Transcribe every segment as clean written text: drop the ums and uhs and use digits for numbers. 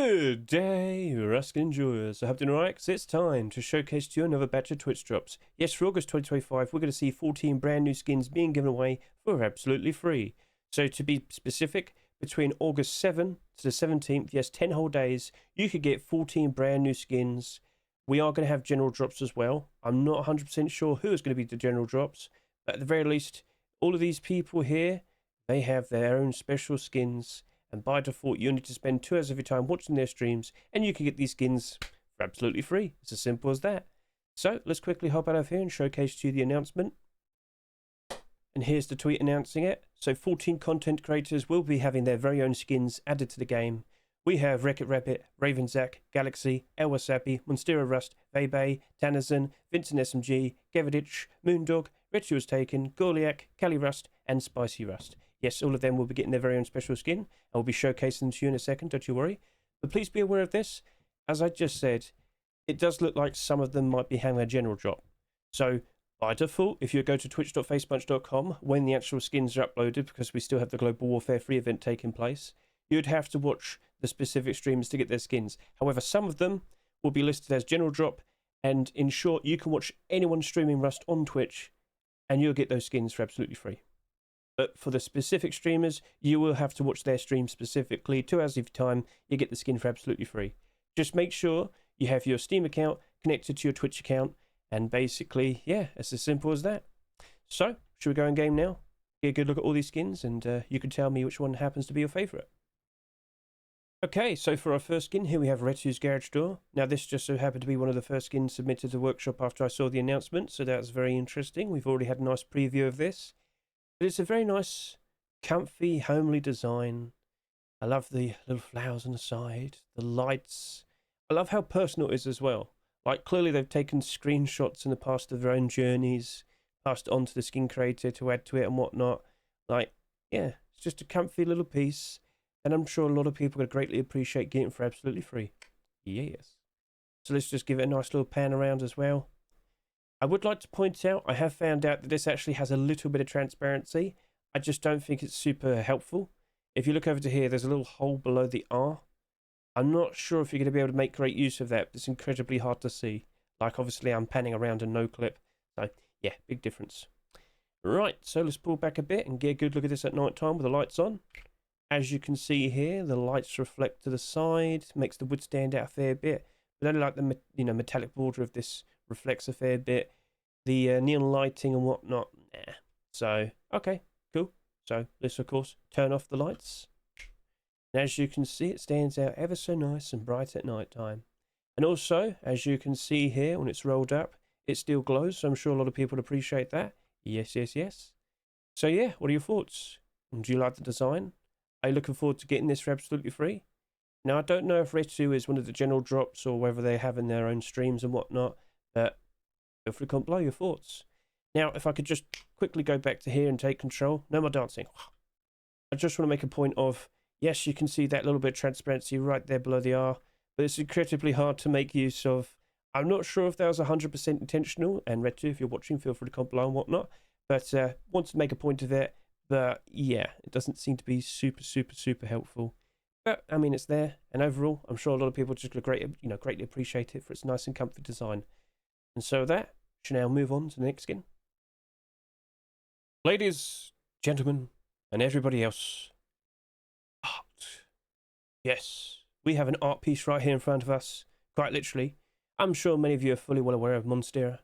Good day, Rust enjoyers. I hope you're doing alright, because it's time to showcase to you another batch of Twitch drops. Yes, for August 2025, we're going to see 14 brand new skins being given away for absolutely free. So to be specific, between August 7th to the 17th, yes, 10 whole days, you could get 14 brand new skins. We are going to have general drops as well. I'm not 100% sure who is going to be the general drops, but at the very least, all of these people here, they have their own special skins. And by default, you need to spend 2 hours of your time watching their streams, and you can get these skins for absolutely free. It's as simple as that. So let's quickly hop out of here and showcase to you the announcement. And here's the tweet announcing it. So 14 content creators will be having their very own skins added to the game. We have WreckitWabbit, Ravenzak, GalaaxXy, Elwasabi, Monstera Rust, Vaybae, Tanizen, VincentSMG, Gevad1ch, Moondog, Retu was taken, Gorliac, Cali and Spiicy Rust. Yes, all of them will be getting their very own special skin. I will be showcasing them to you in a second, don't you worry. But please be aware of this. As I just said, it does look like some of them might be having a general drop. So, by default, if you go to twitch.facepunch.com, when the actual skins are uploaded, because we still have the Global Warfare free event taking place, you'd have to watch the specific streamers to get their skins. However, some of them will be listed as general drop, and in short, you can watch anyone streaming Rust on Twitch, and you'll get those skins for absolutely free. But for the specific streamers, you will have to watch their stream specifically. 2 hours of your time, you get the skin for absolutely free. Just make sure you have your Steam account connected to your Twitch account. And basically, yeah, it's as simple as that. So, should we go in game now? Get a good look at all these skins, and you can tell me which one happens to be your favourite. Okay, so for our first skin, here we have Retu's Garage Door. Now, this just so happened to be one of the first skins submitted to the workshop after I saw the announcement, so that's very interesting. We've already had a nice preview of this. But it's a very nice, comfy, homely design. I love the little flowers on the side, the lights. I love how personal it is as well. Like, clearly they've taken screenshots in the past of their own journeys, passed it on to the skin creator to add to it and whatnot. Like, yeah, it's just a comfy little piece. And I'm sure a lot of people would greatly appreciate getting it for absolutely free. Yes. So let's just give it a nice little pan around as well. I would like to point out, I have found out that this actually has a little bit of transparency. I just don't think it's super helpful. If you look over to here, there's a little hole below the R. I'm not sure if you're going to be able to make great use of that, but it's incredibly hard to see. Like, obviously, I'm panning around a no clip. So, yeah, big difference. Right, so let's pull back a bit and get a good look at this at night time with the lights on. As you can see here, the lights reflect to the side, makes the wood stand out a fair bit. But only like the metallic border of this reflects a fair bit. The neon lighting and whatnot, nah. So, okay, cool. So let's, of course, turn off the lights. And as you can see, it stands out ever so nice and bright at night time. And also, as you can see here, when it's rolled up, it still glows. So I'm sure a lot of people appreciate that. Yes, yes, yes. So yeah, what are your thoughts? Do you like the design? Are you looking forward to getting this for absolutely free? Now, I don't know if Retu is one of the general drops or whether they have in their own streams and whatnot, but feel free to comment below your thoughts. Now, if I could just quickly go back to here and take control. No more dancing. I just want to make a point of, yes, you can see that little bit of transparency right there below the R, but it's incredibly hard to make use of. I'm not sure if that was 100% intentional, and Retu, if you're watching, feel free to comment below and whatnot, but want to make a point of it. But yeah, it doesn't seem to be super helpful. But I mean, it's there, and overall, I'm sure a lot of people just greatly appreciate it for its nice and comfy design. And so that should now move on to the next skin. Ladies, gentlemen, and everybody else, art. Yes, we have an art piece right here in front of us, quite literally. I'm sure many of you are fully well aware of Monstera,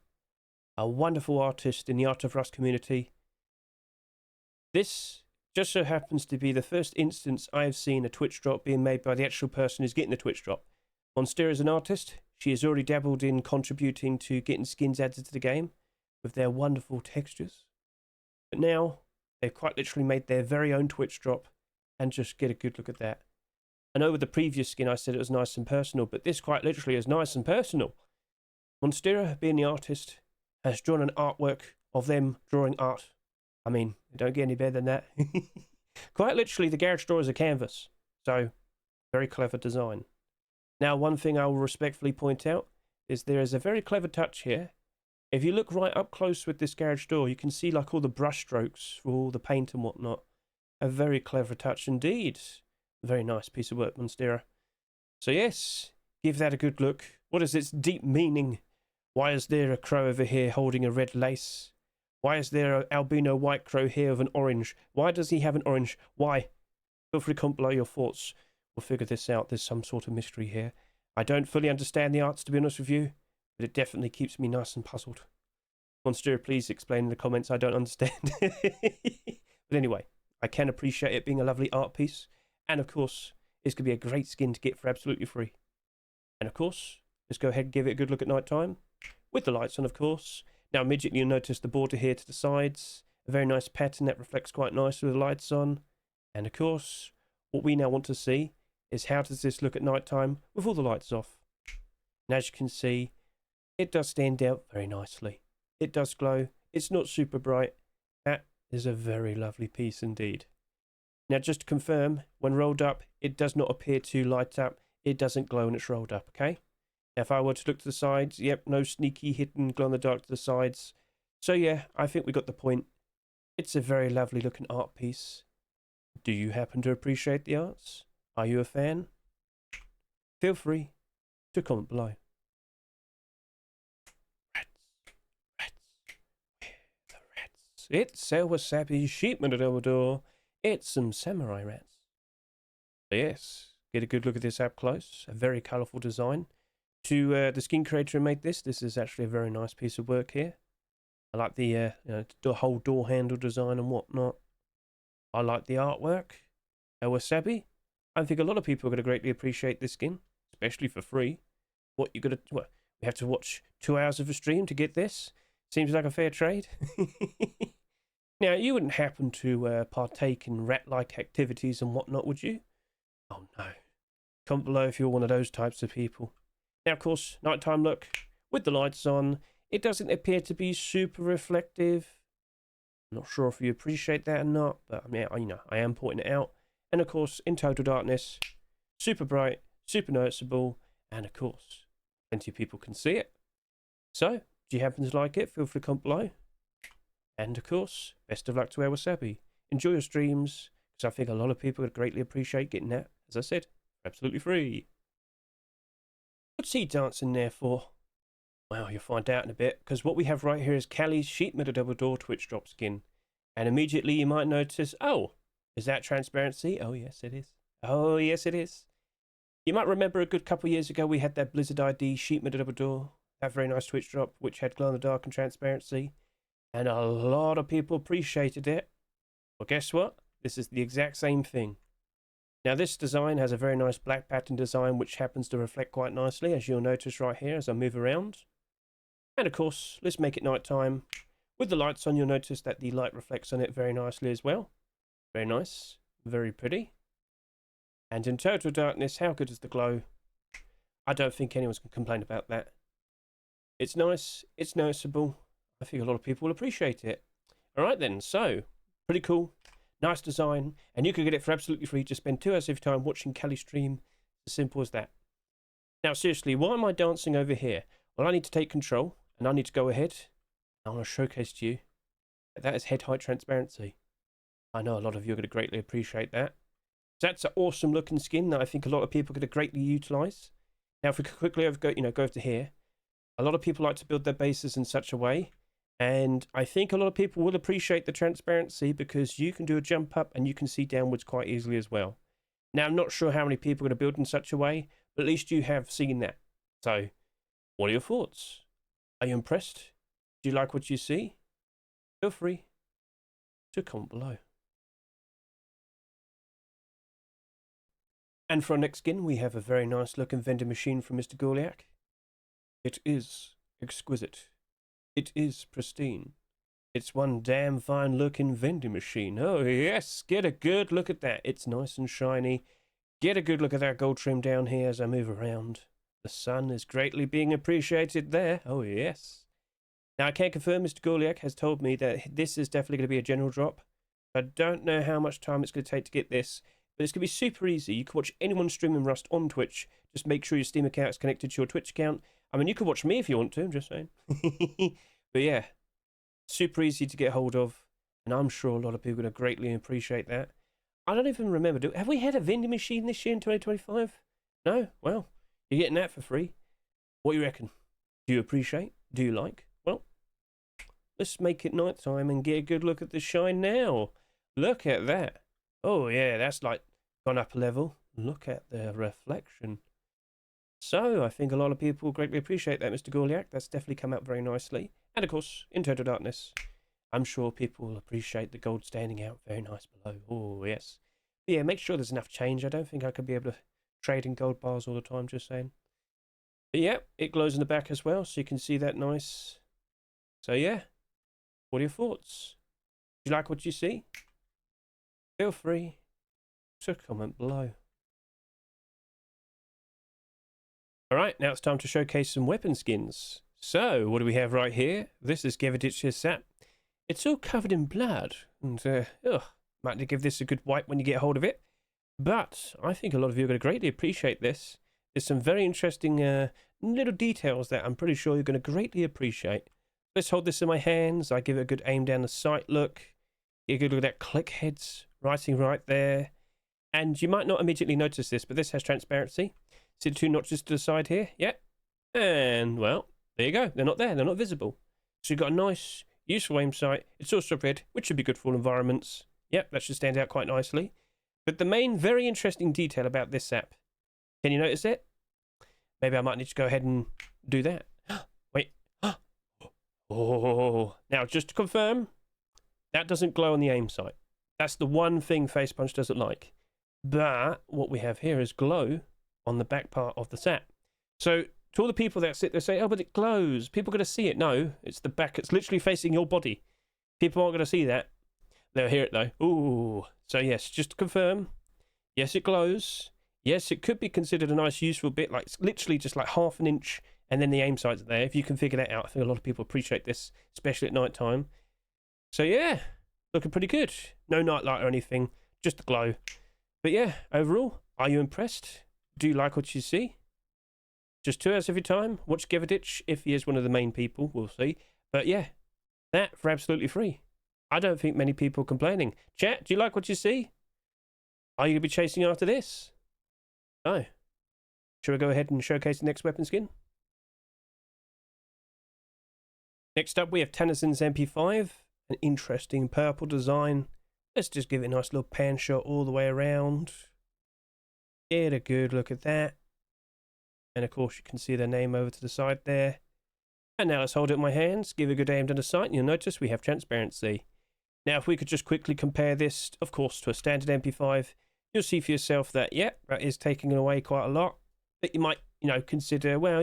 a wonderful artist in the Art of Rust community. This just so happens to be the first instance I have seen a Twitch drop being made by the actual person who's getting the Twitch drop. Monstera is an artist. She has already dabbled in contributing to getting skins added to the game with their wonderful textures. But now, they've quite literally made their very own Twitch drop, and just get a good look at that. I know with the previous skin I said it was nice and personal, but this quite literally is nice and personal. Monstera, being the artist, has drawn an artwork of them drawing art. I mean, it don't get any better than that. Quite literally, the garage door is a canvas. So, very clever design. Now, one thing I will respectfully point out is there is a very clever touch here. If you look right up close with this garage door, you can see like all the brush strokes for all the paint and whatnot. A very clever touch indeed. Very nice piece of work, Monstera. So yes, give that a good look. What is its deep meaning? Why is there a crow over here holding a red lace? Why is there an albino white crow here with an orange? Why does he have an orange? Why? Feel free to comment below your thoughts. We'll figure this out. There's some sort of mystery here. I don't fully understand the arts, to be honest with you, but it definitely keeps me nice and puzzled. Monstera, please explain in the comments. I don't understand. But anyway, I can appreciate it being a lovely art piece. And of course, it's going to be a great skin to get for absolutely free. And of course, let's go ahead and give it a good look at night time. With the lights on, of course. Now, immediately you'll notice the border here to the sides. A very nice pattern that reflects quite nicely with the lights on. And of course, what we now want to see is how does this look at night time with all the lights off. And as you can see, it does stand out very nicely. It does glow. It's not super bright. That is a very lovely piece indeed. Now, just to confirm, when rolled up, it does not appear to light up. It doesn't glow when it's rolled up, okay? Now, if I were to look to the sides, yep, no sneaky hidden glow in the dark to the sides. So yeah, I think we got the point. It's a very lovely looking art piece. Do you happen to appreciate the arts? Are you a fan? Feel free to comment below. It's Elwasabi SMDD. It's some samurai rats. So yes, get a good look at this up close. A very colourful design. To the skin creator who made this is actually a very nice piece of work here. I like the whole door handle design and whatnot. I like the artwork. Elwasabi. I think a lot of people are going to greatly appreciate this skin, especially for free. What you got to? Well, we have to watch 2 hours of a stream to get this. Seems like a fair trade. Now, you wouldn't happen to partake in rat-like activities and whatnot, would you? Oh no. Comment below if you're one of those types of people. Now, of course, nighttime look with the lights on. It doesn't appear to be super reflective. I'm not sure if you appreciate that or not, but I mean, I am pointing it out. And of course, in total darkness, super bright, super noticeable, and of course, plenty of people can see it. So, do you happen to like it? Feel free to comment below. And of course, best of luck to Elwasabi. Enjoy your streams, because I think a lot of people would greatly appreciate getting that, as I said, absolutely free. What's he dancing there for? Well, you'll find out in a bit, because what we have right here is Cali SMDD Twitch drop skin. And immediately you might notice, oh, is that transparency? Oh yes, it is. Oh yes, it is. You might remember a good couple of years ago we had that Blizzard ID SMDD, that very nice Twitch drop, which had glow in the dark and transparency. And a lot of people appreciated it. Well, guess what? This is the exact same thing. Now, this design has a very nice black pattern design, which happens to reflect quite nicely, as you'll notice right here as I move around. And of course, let's make it nighttime. With the lights on, you'll notice that the light reflects on it very nicely as well. Very nice. Very pretty. And in total darkness, how good is the glow? I don't think anyone's going to complain about that. It's nice. It's noticeable. I think a lot of people will appreciate it. Alright then, so, pretty cool, nice design, and you can get it for absolutely free. Just spend 2 hours of your time watching Cali stream. As simple as that. Now seriously, why am I dancing over here? Well, I need to take control, and I need to go ahead. I want to showcase to you that is head height transparency. I know a lot of you are going to greatly appreciate that. So that's an awesome looking skin that I think a lot of people are going to greatly utilise. Now if we could quickly go over to here. A lot of people like to build their bases in such a way. And I think a lot of people will appreciate the transparency because you can do a jump up and you can see downwards quite easily as well. Now, I'm not sure how many people are going to build in such a way, but at least you have seen that. So, what are your thoughts? Are you impressed? Do you like what you see? Feel free to comment below. And for our next skin, we have a very nice looking vending machine from Mr. Gorliac. It is exquisite. It is pristine. It's one damn fine looking vending machine. Oh yes, get a good look at that. It's nice and shiny. Get a good look at that gold trim down here as I move around. The sun is greatly being appreciated there. Oh yes. Now I can confirm Mr. Gorliac has told me that this is definitely going to be a general drop. I don't know how much time it's going to take to get this, but it's going to be super easy. You can watch anyone streaming Rust on Twitch. Just make sure your Steam account is connected to your Twitch account. I mean, you can watch me if you want to, I'm just saying. But yeah, super easy to get hold of, and I'm sure a lot of people are going to greatly appreciate that. I don't even remember, have we had a vending machine this year in 2025? No? Well, you're getting that for free. What do you reckon? Do you appreciate? Do you like? Well, let's make it night time and get a good look at the shine now. Look at that. Oh yeah, that's like gone up a level. Look at the reflection. So I think a lot of people greatly appreciate that, Mr. Gorliac. That's definitely come out very nicely. And of course, in total darkness, I'm sure people will appreciate the gold standing out very nice below. Oh yes. But yeah, make sure there's enough change. I don't think I could be able to trade in gold bars all the time, just saying. But yeah, it glows in the back as well, so you can see that nice. So yeah, what are your thoughts? Do you like what you see? Feel free to comment below. Alright, now it's time to showcase some weapon skins. So, what do we have right here? This is Gevad1ch SAP. It's all covered in blood, and might need to give this a good wipe when you get hold of it. But I think a lot of you are going to greatly appreciate this. There's some very interesting little details that I'm pretty sure you're going to greatly appreciate. Let's hold this in my hands. I give it a good aim down the sight look. Get a good look at that click heads writing right there. And you might not immediately notice this, but this has transparency. See the two notches to the side here? Yeah. And, well, there you go. They're not there. They're not visible. So you've got a nice, useful aim sight. It's also red, which should be good for all environments. Yep, that should stand out quite nicely. But the main very interesting detail about this app, can you notice it? Maybe I might need to go ahead and do that. Wait. Oh. Now, just to confirm, that doesn't glow on the aim sight. That's the one thing Facepunch doesn't like. But what we have here is glow on the back part of the SAP. So to all the people that sit there say, oh, but it glows, people are going to see it. No, it's the back. It's literally facing your body. People aren't going to see that. They'll hear it though. Ooh. So yes, just to confirm, yes, it glows. Yes, it could be considered a nice useful bit, like it's literally just like half an inch, and then the aim sight's there. If you can figure that out, I think a lot of people appreciate this, especially at night time. So yeah, looking pretty good. No nightlight or anything, just the glow. But yeah, overall, are you impressed? Do you like what you see? Just 2 hours of your time. Watch Gevad1ch if he is one of the main people. We'll see. But yeah, that for absolutely free. I don't think many people are complaining. Chat, do you like what you see? Are you going to be chasing after this? No. Shall we go ahead and showcase the next weapon skin? Next up, we have Tanizen's MP5. An interesting purple design. Let's just give it a nice little pan shot all the way around. Get a good look at that. And of course you can see their name over to the side there. And now let's hold it in my hands, give a good aim to the sight, and you'll notice we have transparency. Now if we could just quickly compare this, of course, to a standard MP5, you'll see for yourself that, yeah, that is taking away quite a lot. But you might, consider, well,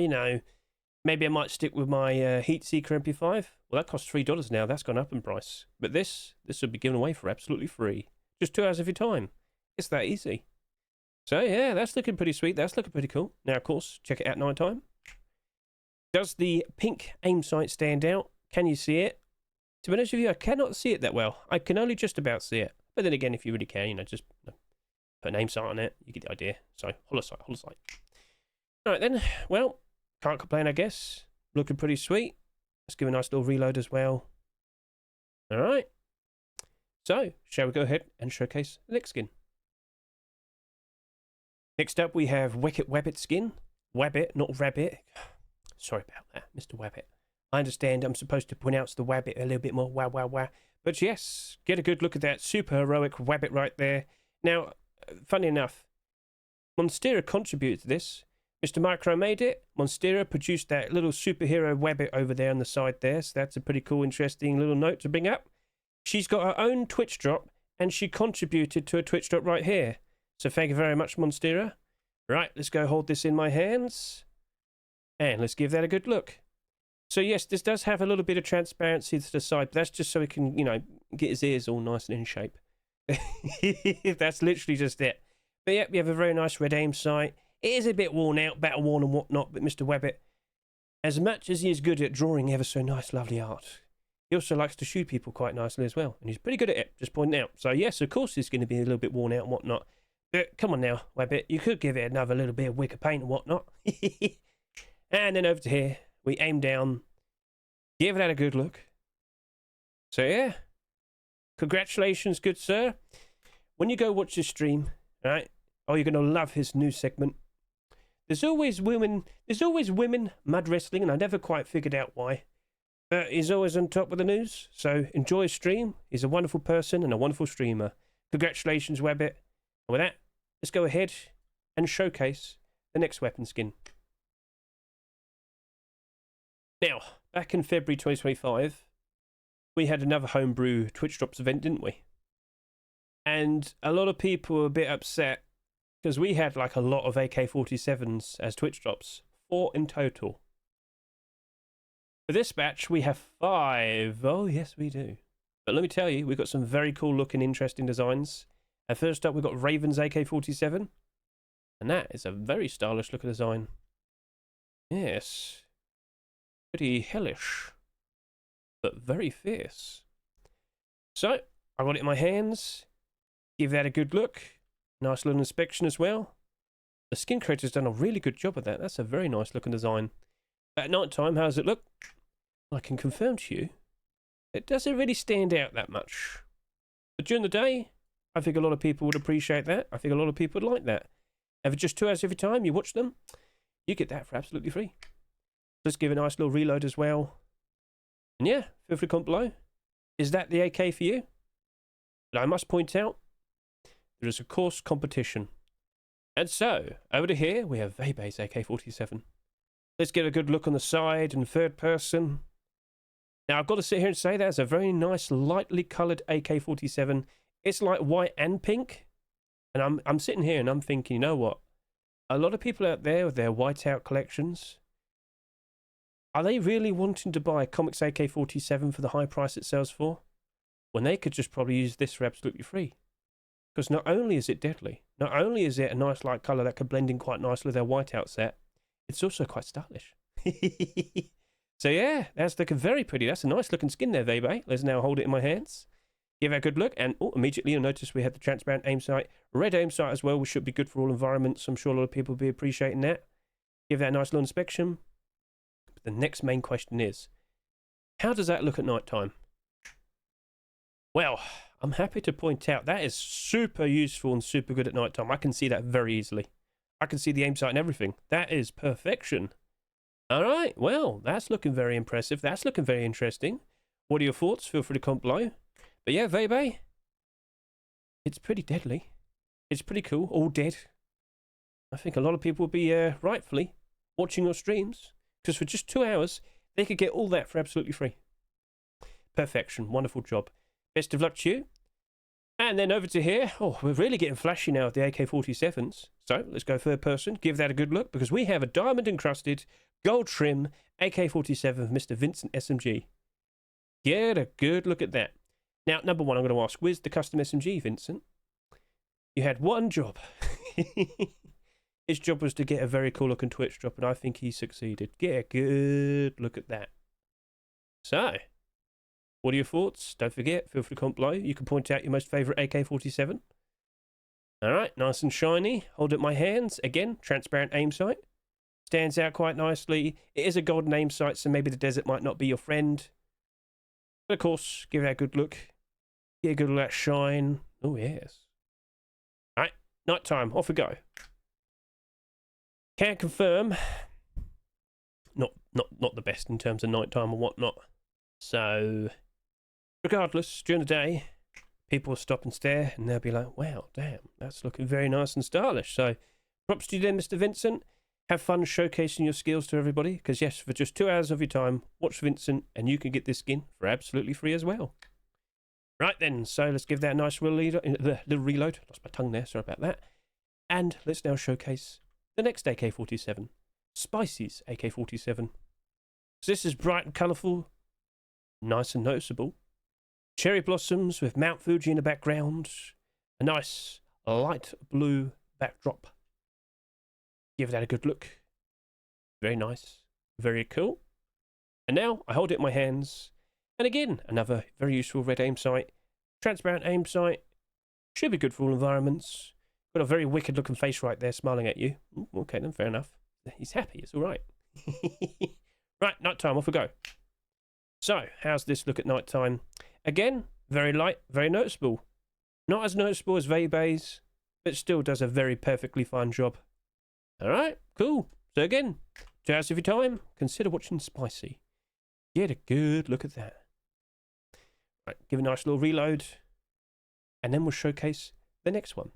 maybe I might stick with my Heat Seeker MP5. Well, that costs $3 now. That's gone up in price. But this would be given away for absolutely free. Just 2 hours of your time. It's that easy. So yeah, that's looking pretty sweet. That's looking pretty cool. Now, of course, check it out night time. Does the pink aim sight stand out? Can you see it? To be honest with you, I cannot see it that well. I can only just about see it. But then again, if you really care, just put an aim sight on it. You get the idea. So, holosight. All right then. Well, can't complain, I guess. Looking pretty sweet. Let's give a nice little reload as well. All right. So, shall we go ahead and showcase the next skin? Next up, we have WreckitWabbit skin. Wabbit, not rabbit. Sorry about that, Mr. Wabbit. I understand I'm supposed to pronounce the Wabbit a little bit more wow, wow, wow. But yes, get a good look at that super heroic Wabbit right there. Now, funny enough, Monstera contributed to this. Mr. Micro made it. Monstera produced that little superhero Wabbit over there on the side there. So that's a pretty cool, interesting little note to bring up. She's got her own Twitch drop, and she contributed to a Twitch drop right here. So thank you very much, Monstera. Right, let's go hold this in my hands. And let's give that a good look. So yes, this does have a little bit of transparency to the side, but that's just so he can, get his ears all nice and in shape. That's literally just it. But yeah, we have a very nice red aim sight. It is a bit worn out, battle worn and whatnot, but Mr. Wabbit, as much as he is good at drawing ever so nice, lovely art, he also likes to shoot people quite nicely as well. And he's pretty good at it, just pointing out. So yes, of course he's going to be a little bit worn out and whatnot. But come on now, Wabbit, you could give it another little bit of wicker paint and whatnot. And then over to here, we aim down, give that a good look. So yeah, congratulations, good sir. When you go watch this stream, right? Oh, you're going to love his new segment. There's always women mud wrestling, and I never quite figured out why. But he's always on top of the news, so enjoy his stream. He's a wonderful person and a wonderful streamer. Congratulations, Wabbit. And with that, let's go ahead and showcase the next weapon skin. Now, back in February 2025, we had another homebrew Twitch Drops event, didn't we? And a lot of people were a bit upset because we had like a lot of AK47s as Twitch Drops, 4 in total. For this batch, we have 5. Oh, yes, we do. But let me tell you, we've got some very cool looking, interesting designs. And first up, we've got Raven's AK47. And that is a very stylish looking design. Yes. Pretty hellish. But very fierce. So, I got it in my hands. Give that a good look. Nice little inspection as well. The skin creator's done a really good job of that. That's a very nice looking design. At night time, how does it look? I can confirm to you, it doesn't really stand out that much. But during the day, I think a lot of people would appreciate that. I think a lot of people would like that. And for just 2 hours every time you watch them, you get that for absolutely free. Let's give a nice little reload as well. And yeah, feel free to comment below. Is that the AK for you? But I must point out, there is of course competition. And so, over to here, we have Vaybae's AK47. Let's get a good look on the side and third person. Now, I've got to sit here and say that's a very nice, lightly coloured AK47. It's like white and pink. And I'm sitting here and I'm thinking, you know what? A lot of people out there with their whiteout collections, are they really wanting to buy a Comics AK47 for the high price it sells for? When they could just probably use this for absolutely free. Because not only is it deadly, not only is it a nice light colour that could blend in quite nicely with their whiteout set, it's also quite stylish. So yeah, that's looking very pretty. That's a nice looking skin there, Vaybae. Let's now hold it in my hands. Give it a good look. And immediately you'll notice we have the transparent aim sight. Red aim sight as well, which should be good for all environments. I'm sure a lot of people will be appreciating that. Give that a nice little inspection. But the next main question is, how does that look at night time? Well, I'm happy to point out that is super useful and super good at night time. I can see that very easily. I can see the aim sight and everything. That is perfection. Alright, well, that's looking very impressive. That's looking very interesting. What are your thoughts? Feel free to comment below. But yeah, Vaybae, it's pretty deadly. It's pretty cool. All dead. I think a lot of people will be rightfully watching your streams. Because for just 2 hours, they could get all that for absolutely free. Perfection. Wonderful job. Best of luck to you. And then over to here. Oh, we're really getting flashy now with the AK-47s. So let's go third person. Give that a good look because we have a diamond encrusted, gold trim AK-47 of Mr. VincentSMG. Get a good look at that. Now, number one, I'm going to ask, where's the custom SMG, Vincent? You had one job. His job was to get a very cool looking Twitch drop, and I think he succeeded. Get a good look at that. So, what are your thoughts? Don't forget, feel free to comment below. You can point out your most favourite AK-47. Alright, nice and shiny. Hold it in my hands. Again, transparent aim sight. Stands out quite nicely. It is a golden aim sight, so maybe the desert might not be your friend. But of course, give it a good look. Get a good look at that shine. Oh, yes. Alright, night time. Off we go. Can confirm. Not the best in terms of nighttime and whatnot. So, regardless, during the day, people will stop and stare and they'll be like, wow, damn, that's looking very nice and stylish. So, props to you then, Mr. Vincent. Have fun showcasing your skills to everybody. Because yes, for just 2 hours of your time, watch Vincent and you can get this skin for absolutely free as well. Right then, so let's give that a nice little reload. Lost my tongue there, sorry about that. And let's now showcase the next AK-47. Spiicy's AK-47. So this is bright and colourful. Nice and noticeable. Cherry blossoms with Mount Fuji in the background. A nice light blue backdrop. Give that a good look. Very nice. Very cool. And now I hold it in my hands. And again, another very useful red aim sight. Transparent aim sight. Should be good for all environments. Got a very wicked looking face right there smiling at you. Ooh, okay then, fair enough. He's happy, it's alright. Right, night time, off we go. So, how's this look at night time? Again, very light, very noticeable. Not as noticeable as Vaybae's, but still does a very perfectly fine job. Alright, cool. So again, 2 hours of your time, consider watching Spicy. Get a good look at that. Right, give a nice little reload, and then we'll showcase the next one.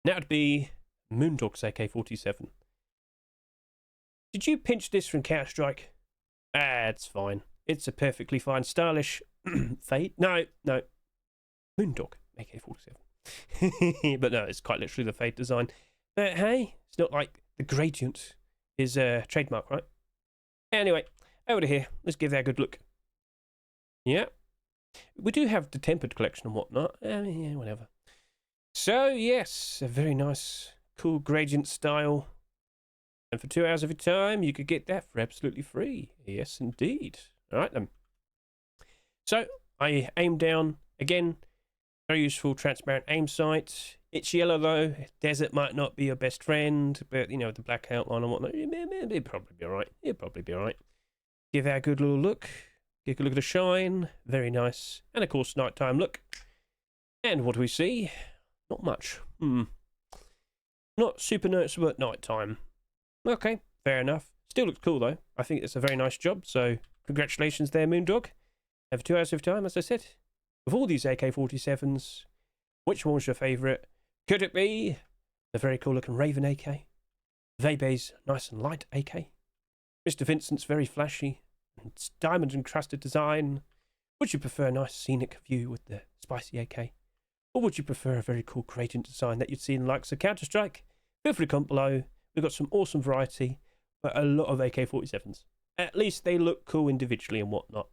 That would be Moondog AK47. Did you pinch this from Counter-Strike? Ah, it's fine. It's a perfectly fine, stylish fade. No. Moondog AK47. But no, it's quite literally the fade design. But hey, it's not like the gradient is a trademark, right? Anyway, over to here. Let's give that a good look. Yeah. We do have the tempered collection and whatnot. Yeah, whatever. So, yes, a very nice, cool gradient style. And for 2 hours of your time, you could get that for absolutely free. Yes, indeed. All right, then. So, I aim down. Again, very useful, transparent aim sight. It's yellow, though. Desert might not be your best friend, but, you know, the black outline and whatnot, it'd probably be all right. It'd probably be all right. Give that a good little look. Get a look at the shine. Very nice. And, of course, nighttime look. And what do we see? Not much. Not super noticeable at nighttime. Okay, fair enough. Still looks cool, though. I think it's a very nice job, so congratulations there, Moondog. Have 2 hours of time, as I said. With all these AK-47s, which one was your favourite? Could it be the very cool-looking Raven AK? Vaybae's nice and light AK? Mr. Vincent's very flashy and diamond-encrusted design? Would you prefer a nice scenic view with the Spicy AK? Or would you prefer a very cool gradient design that you'd see in the likes of Counter-Strike? Feel free to comment below. We've got some awesome variety, but a lot of AK-47s. At least they look cool individually and whatnot.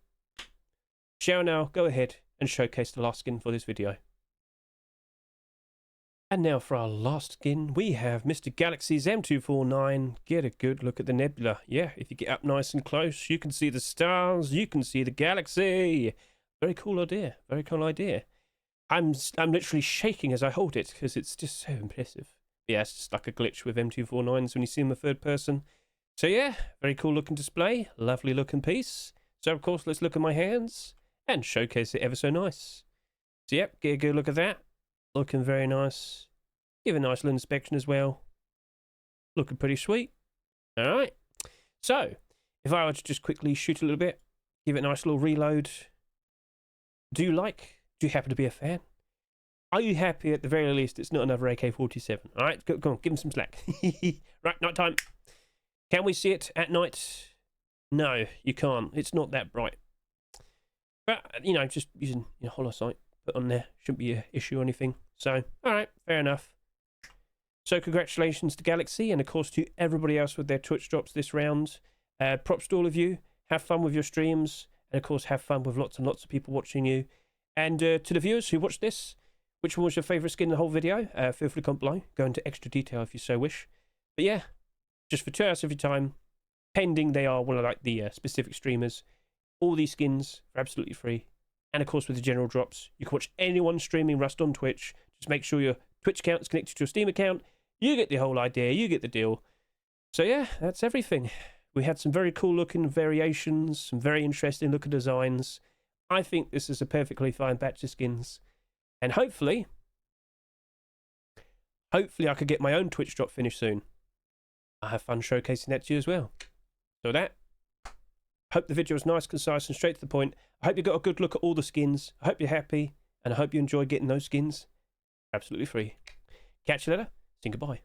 Shall now go ahead and showcase the last skin for this video. And now for our last skin, we have Mr. GalaaxXy M249. Get a good look at the nebula. Yeah, if you get up nice and close, you can see the stars, you can see the galaxy. Very cool idea, very cool idea. I'm literally shaking as I hold it because it's just so impressive. Yeah, it's just like a glitch with M249s when you see them in third person. So yeah, very cool looking display, lovely looking piece. So of course, let's look at my hands and showcase it ever so nice. So yep, get a good look at that. Looking very nice. Give a nice little inspection as well. Looking pretty sweet. Alright. So, if I were to just quickly shoot a little bit, give it a nice little reload. Do you happen to be a fan? Are you happy at the very least it's not another AK-47? Alright, go on, give him some slack. Right, night time. Can we see it at night? No, you can't. It's not that bright. But, you know, just using hollow sight put on there. Shouldn't be an issue or anything. So, alright, fair enough. So, congratulations to GalaaxXy and, of course, to everybody else with their Twitch drops this round. Props to all of you. Have fun with your streams. And, of course, have fun with lots and lots of people watching you. And to the viewers who watched this, which one was your favourite skin in the whole video? Feel free to comment below. Go into extra detail if you so wish. But yeah, just for 2 hours of your time, pending they are one of like the specific streamers, all these skins are absolutely free. And of course with the general drops, you can watch anyone streaming Rust on Twitch. Just make sure your Twitch account is connected to your Steam account. You get the whole idea, you get the deal. So yeah, that's everything. We had some very cool looking variations, some very interesting looking designs. I think this is a perfectly fine batch of skins. And hopefully I could get my own Twitch drop finished soon. I have fun showcasing that to you as well. So that, hope the video was nice, concise and straight to the point. I hope you got a good look at all the skins. I hope you're happy and I hope you enjoyed getting those skins absolutely free. Catch you later. Say goodbye.